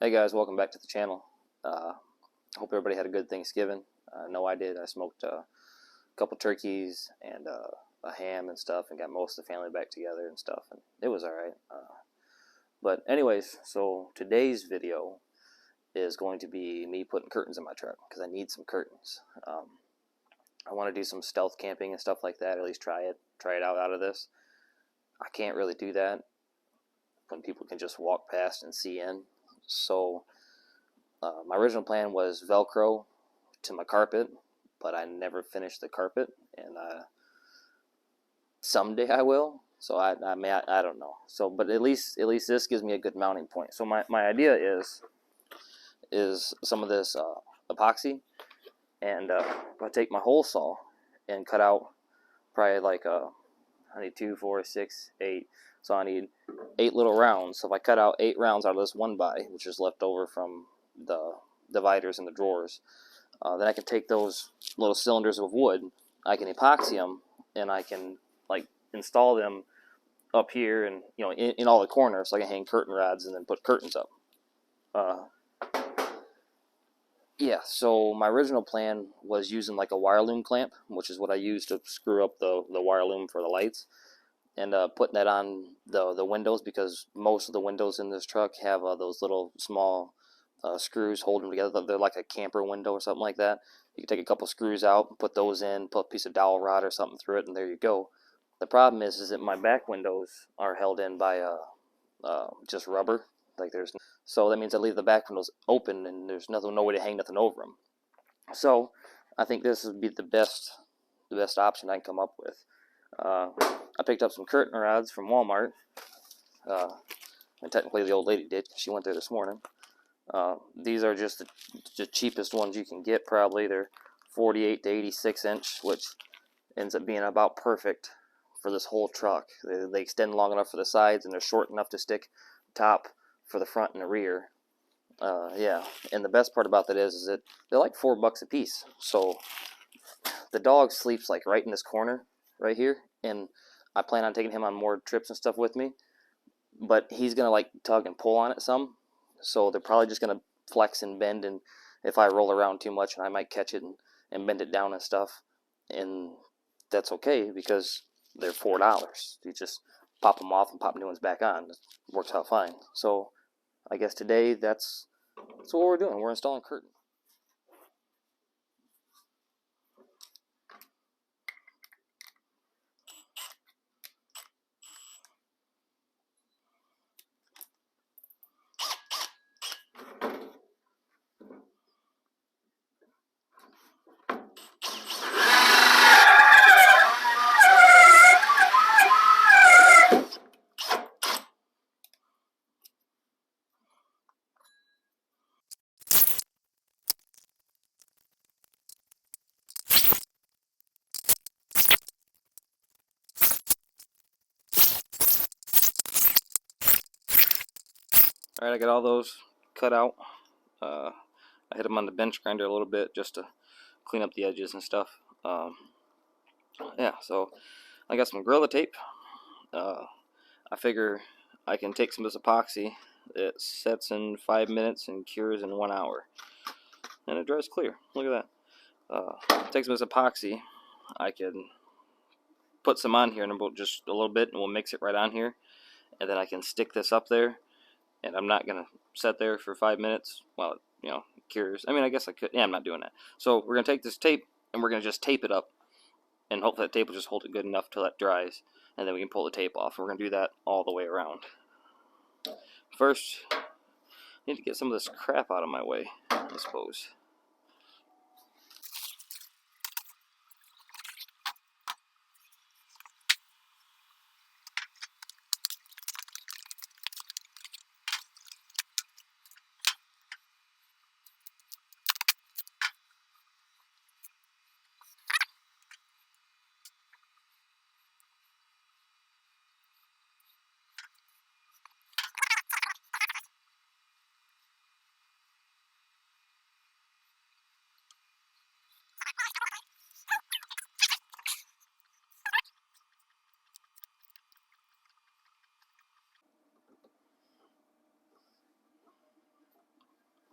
Hey guys, welcome back to the channel. Hope everybody had a good Thanksgiving. I know I did. I smoked a couple turkeys and a ham and stuff, and got most of the family back together and stuff, and it was alright. But anyways, so today's video is going to be me putting curtains in my truck because I need some curtains. I want to do some stealth camping and stuff like that, or at least try it out of this. I can't really do that when people can just walk past and see in. So my original plan was Velcro to my carpet, but I never finished the carpet, and someday I will. So I don't know. So, but at least this gives me a good mounting point. So my idea is some of this epoxy, and I take my hole saw and cut out probably like I need 2, 4, 6, 8. So I need 8 little rounds. So if I cut out 8 rounds out of this one body, which is left over from the dividers in the drawers, then I can take those little cylinders of wood, I can epoxy them, and I can like install them up here and in all the corners, so I can hang curtain rods and then put curtains up. Yeah, so my original plan was using like a wire loom clamp, which is what I use to screw up the wire loom for the lights, and putting that on the windows, because most of the windows in this truck have those little small screws holding them together. They're like a camper window or something like that. You can take a couple screws out, put those in, put a piece of dowel rod or something through it, and there you go. The problem is that my back windows are held in by just rubber. So that means I leave the back windows open, and there's no way to hang nothing over them. So I think this would be the best option I can come up with. I picked up some curtain rods from Walmart, and technically the old lady did. She went there this morning. These are just the cheapest ones you can get, probably. They're 48 to 86 inch, which ends up being about perfect for this whole truck. They extend long enough for the sides, and they're short enough to stick top for the front and the rear. Yeah, and the best part about that is that they're like $4 a piece. So the dog sleeps like right in this corner right here, and I plan on taking him on more trips and stuff with me, but he's gonna like tug and pull on it some, so they're probably just gonna flex and bend, and if I roll around too much, and I might catch it and bend it down and stuff, and that's okay because they're $4. You just pop them off and pop new ones back on. It works out fine. So I guess today that's what we're doing. We're installing curtains. Alright, I got all those cut out. I hit them on the bench grinder a little bit just to clean up the edges and stuff. Yeah, so I got some Gorilla Tape. I figure I can take some of this epoxy. It sets in 5 minutes and cures in 1 hour. And it dries clear. Look at that. Take some of this epoxy. I can put some on here in about just a little bit, and we'll mix it right on here. And then I can stick this up there, and I'm not going to set there for 5 minutes while it, cures. I mean, I guess I could. Yeah, I'm not doing that. So we're going to take this tape, and we're going to just tape it up, and hopefully that tape will just hold it good enough till that dries, and then we can pull the tape off. We're going to do that all the way around. First, I need to get some of this crap out of my way, I suppose.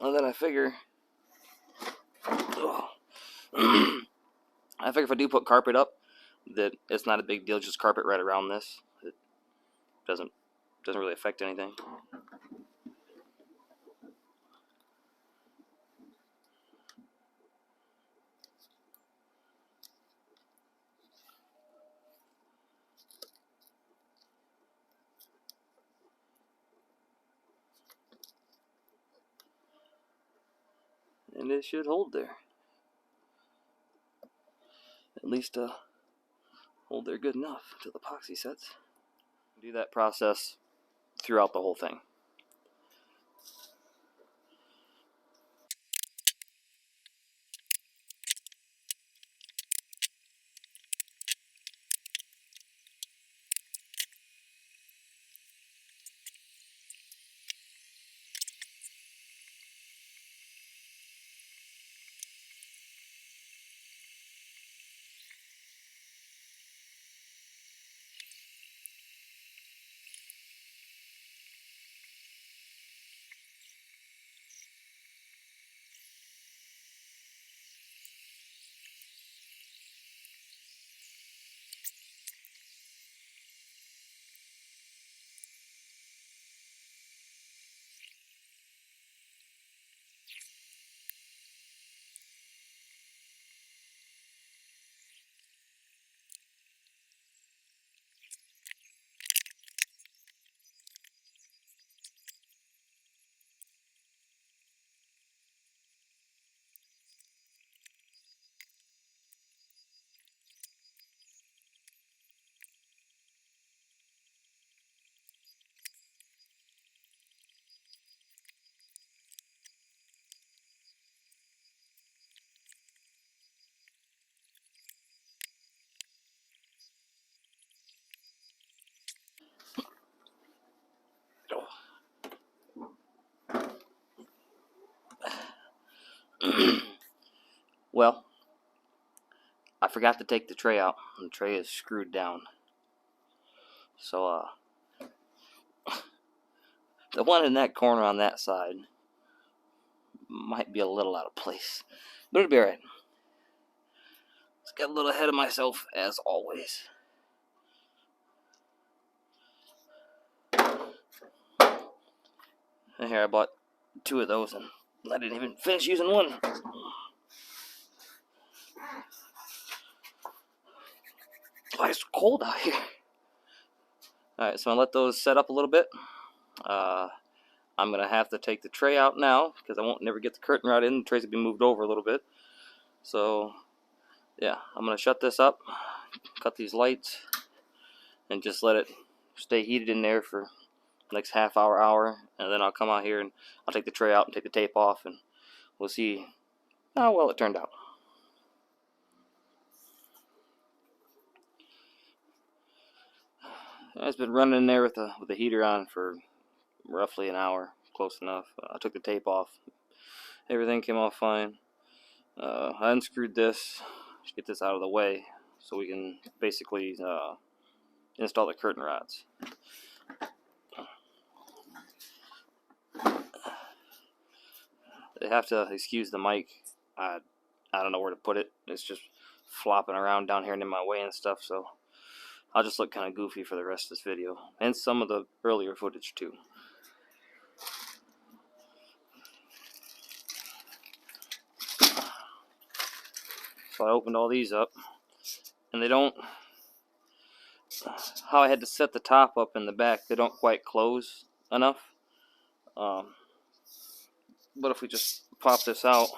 And then I figure, if I do put carpet up, that it's not a big deal. Just carpet right around this. It doesn't really affect anything. And it should hold there. At least hold there good enough until the epoxy sets. Do that process throughout the whole thing. Well, I forgot to take the tray out. The tray is screwed down. So, the one in that corner on that side might be a little out of place. But it'll be alright. Just got a little ahead of myself, as always. And here I bought 2 of those, and I didn't even finish using one. Oh, it's cold out here. Alright, so I'm going to let those set up a little bit. I'm going to have to take the tray out now, because I won't never get the curtain rod in. The tray's going to be moved over a little bit. So, yeah, I'm going to shut this up, cut these lights, and just let it stay heated in there for the next half hour, and then I'll come out here and I'll take the tray out and take the tape off, and we'll see how well it turned out. It's been running in there with the heater on for roughly an hour, close enough. I took the tape off. Everything came off fine. I unscrewed this to get this out of the way so we can basically install the curtain rods. They have to excuse the mic. I don't know where to put it. It's just flopping around down here and in my way and stuff, so I'll just look kind of goofy for the rest of this video, and some of the earlier footage too. So I opened all these up, and they don't, how I had to set the top up in the back, they don't quite close enough. But if we just pop this out,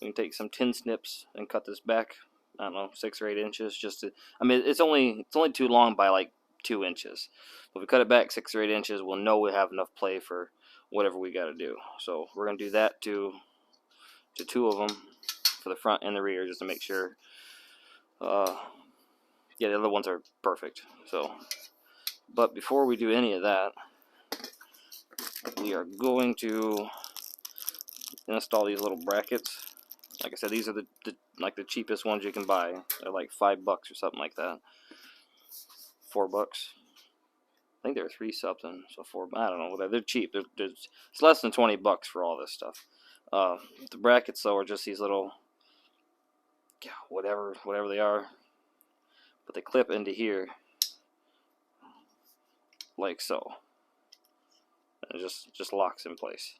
we can take some tin snips and cut this back, I don't know, 6 or 8 inches. Just to, I mean, it's only too long by like 2 inches. But if we cut it back 6 or 8 inches, we'll know we have enough play for whatever we got to do. So we're gonna do that to 2 of them for the front and the rear, just to make sure. Yeah, the other ones are perfect. So, but before we do any of that, we are going to install these little brackets. Like I said, these are the cheapest ones you can buy. They're like $5 or something like that. $4. think they're 3 something, so 4. I don't know. Whatever. They're cheap. It's less than $20 for all this stuff. The brackets though are just these little, whatever they are, but they clip into here like so. And it just locks in place.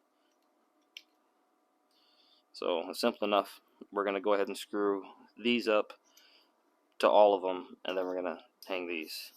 So it's simple enough. We're gonna go ahead and screw these up to all of them, and then we're gonna hang these.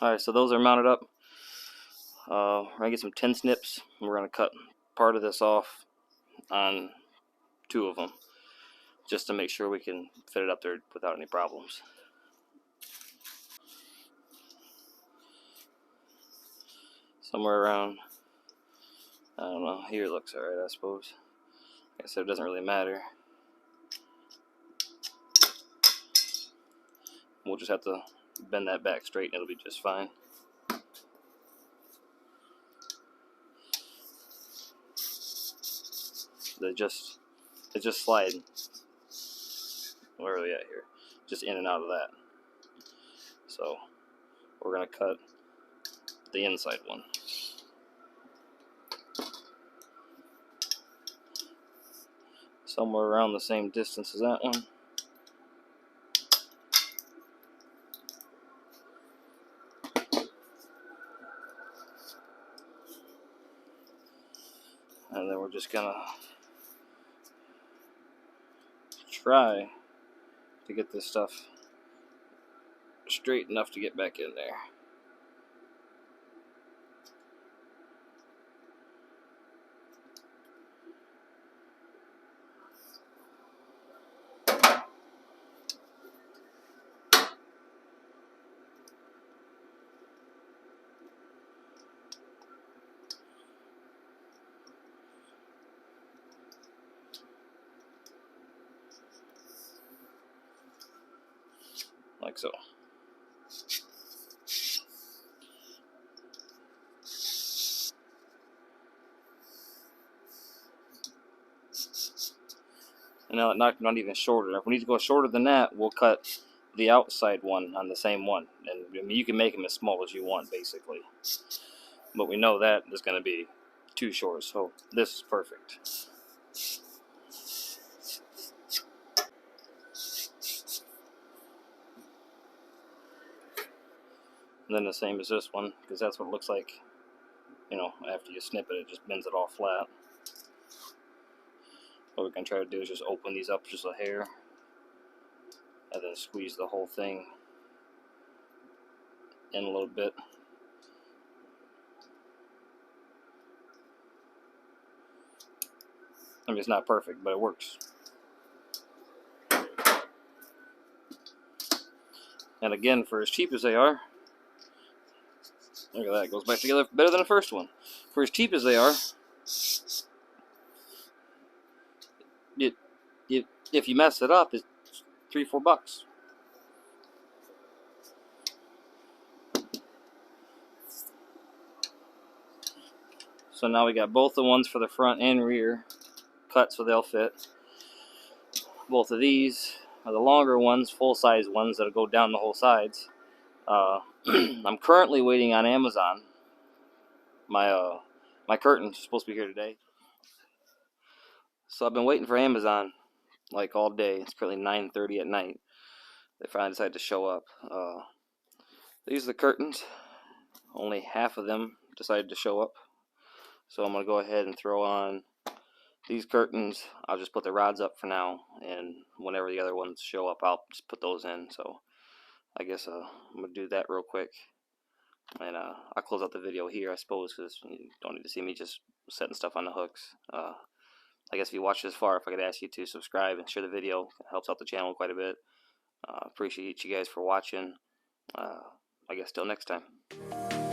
Alright, so those are mounted up. We're gonna get some tin snips, and we're gonna cut part of this off on 2 of them, just to make sure we can fit it up there without any problems. Somewhere around, I don't know, here looks alright, I suppose. Like I said, it doesn't really matter. We'll just have to bend that back straight and it'll be just fine. They just slide. Where are they at here? Just in and out of that. So we're gonna cut the inside one. Somewhere around the same distance as that one. And then we're just gonna try to get this stuff straight enough to get back in there. Like so. And now not even shorter. If we need to go shorter than that, we'll cut the outside one on the same one. And I mean, you can make them as small as you want, basically. But we know that is going to be too short, so this is perfect. And then the same as this one, because that's what it looks like, you know, after you snip it, it just bends it all flat. What we can try to do is just open these up just a hair, and then squeeze the whole thing in a little bit. I mean, it's not perfect, but it works. And again, for as cheap as they are, look at that, it goes back together better than the first one. For as cheap as they are, if you mess it up, it's $3-4. So now we got both the ones for the front and rear cut so they'll fit. Both of these are the longer ones, full-size ones that'll go down the whole sides. I'm currently waiting on Amazon. My curtains are supposed to be here today. So I've been waiting for Amazon like all day. It's currently 9:30 at night. They finally decided to show up. These are the curtains. Only half of them decided to show up. So I'm going to go ahead and throw on these curtains. I'll just put the rods up for now, and whenever the other ones show up, I'll just put those in. So I guess I'm going to do that real quick. And I'll close out the video here, I suppose, because you don't need to see me just setting stuff on the hooks. I guess if you watch this far, if I could ask you to subscribe and share the video, it helps out the channel quite a bit. Appreciate you guys for watching. I guess till next time.